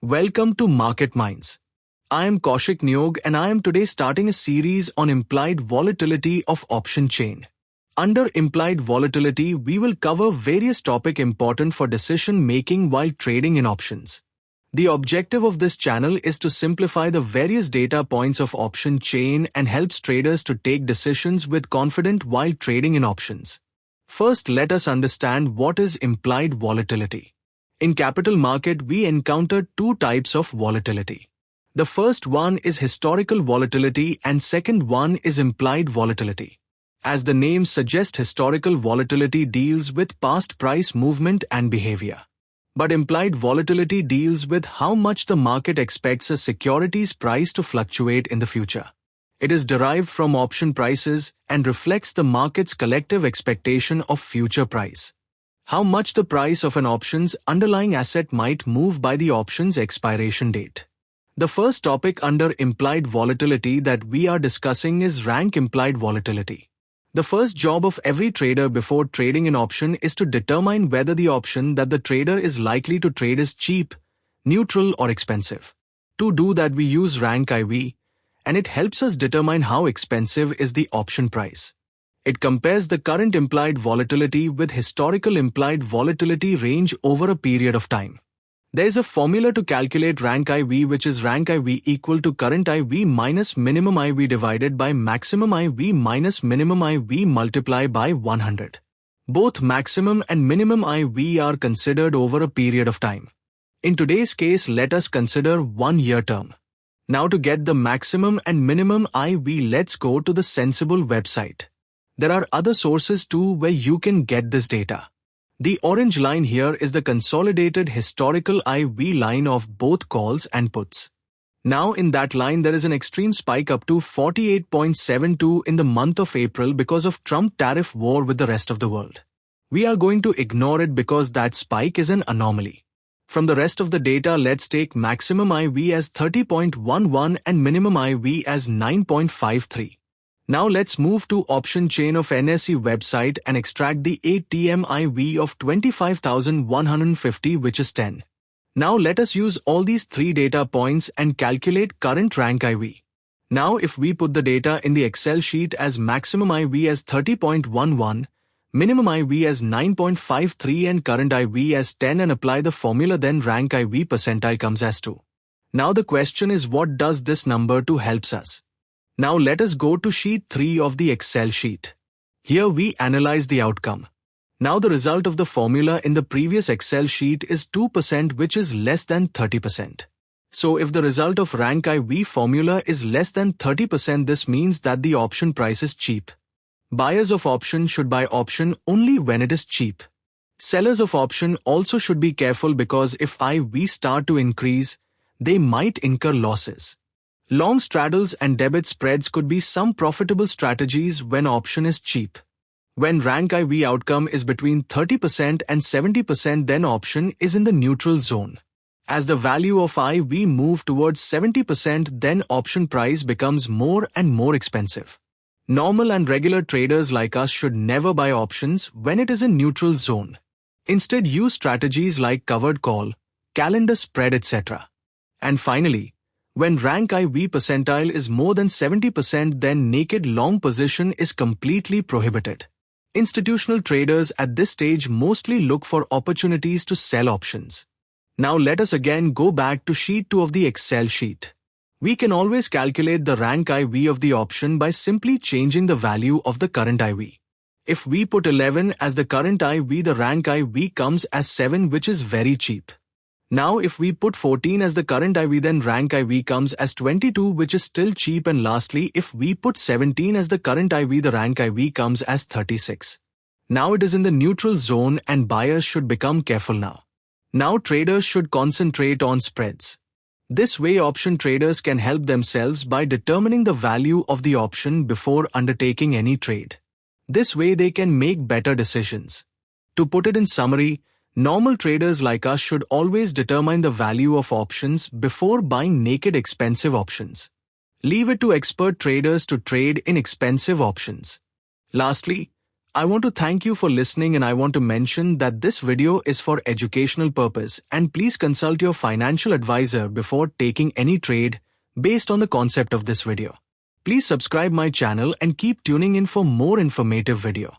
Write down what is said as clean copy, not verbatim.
Welcome to Market Minds. I am Kaushik Nyog and I am today starting a series on implied volatility of option chain. Under implied volatility, we will cover various topics important for decision making while trading in options. The objective of this channel is to simplify the various data points of option chain and helps traders to take decisions with confidence while trading in options. First, let us understand what is implied volatility. In capital market, we encounter two types of volatility. The first one is historical volatility and second one is implied volatility. As the name suggests, historical volatility deals with past price movement and behavior. But implied volatility deals with how much the market expects a security's price to fluctuate in the future. It is derived from option prices and reflects the market's collective expectation of future price. How much the price of an option's underlying asset might move by the option's expiration date. The first topic under implied volatility that we are discussing is rank implied volatility. The first job of every trader before trading an option is to determine whether the option that the trader is likely to trade is cheap, neutral or expensive. To do that, we use rank IV, and it helps us determine how expensive is the option price. It compares the current implied volatility with historical implied volatility range over a period of time. There is a formula to calculate rank IV, which is rank IV equal to current IV minus minimum IV divided by maximum IV minus minimum IV multiplied by 100. Both maximum and minimum IV are considered over a period of time. In today's case, let us consider 1 year term. Now to get the maximum and minimum IV, let's go to the Sensible website. There are other sources too where you can get this data. The orange line here is the consolidated historical IV line of both calls and puts. Now in that line there is an extreme spike up to 48.72 in the month of April because of Trump tariff war with the rest of the world. We are going to ignore it because that spike is an anomaly. From the rest of the data, let's take maximum IV as 30.11 and minimum IV as 9.53. Now let's move to option chain of NSE website and extract the ATM IV of 25,150, which is 10. Now let us use all these three data points and calculate current rank IV. Now if we put the data in the Excel sheet as maximum IV as 30.11, minimum IV as 9.53 and current IV as 10 and apply the formula, then rank IV percentile comes as 2. Now the question is, what does this number 2 helps us? Now let us go to sheet 3 of the Excel sheet. Here we analyze the outcome. Now the result of the formula in the previous Excel sheet is 2%, which is less than 30%. So if the result of rank IV formula is less than 30%, this means that the option price is cheap. Buyers of option should buy option only when it is cheap. Sellers of option also should be careful because if IV start to increase, they might incur losses. Long straddles and debit spreads could be some profitable strategies when option is cheap. When rank IV outcome is between 30% and 70%, then option is in the neutral zone. As the value of IV move towards 70%, then option price becomes more and more expensive. Normal and regular traders like us should never buy options when it is in neutral zone. Instead, use strategies like covered call, calendar spread, etc. And finally, when rank IV percentile is more than 70%, then naked long position is completely prohibited. Institutional traders at this stage mostly look for opportunities to sell options. Now let us again go back to sheet 2 of the Excel sheet. We can always calculate the rank IV of the option by simply changing the value of the current IV. If we put 11 as the current IV, the rank IV comes as 7, which is very cheap. Now if we put 14 as the current IV, then rank IV comes as 22, which is still cheap, and lastly if we put 17 as the current IV, the rank IV comes as 36. Now it is in the neutral zone and buyers should become careful now. Now traders should concentrate on spreads. This way option traders can help themselves by determining the value of the option before undertaking any trade. This way they can make better decisions. To put it in summary, normal traders like us should always determine the value of options before buying naked expensive options. Leave it to expert traders to trade in expensive options. Lastly, I want to thank you for listening, and I want to mention that this video is for educational purpose, and please consult your financial advisor before taking any trade based on the concept of this video. Please subscribe my channel and keep tuning in for more informative video.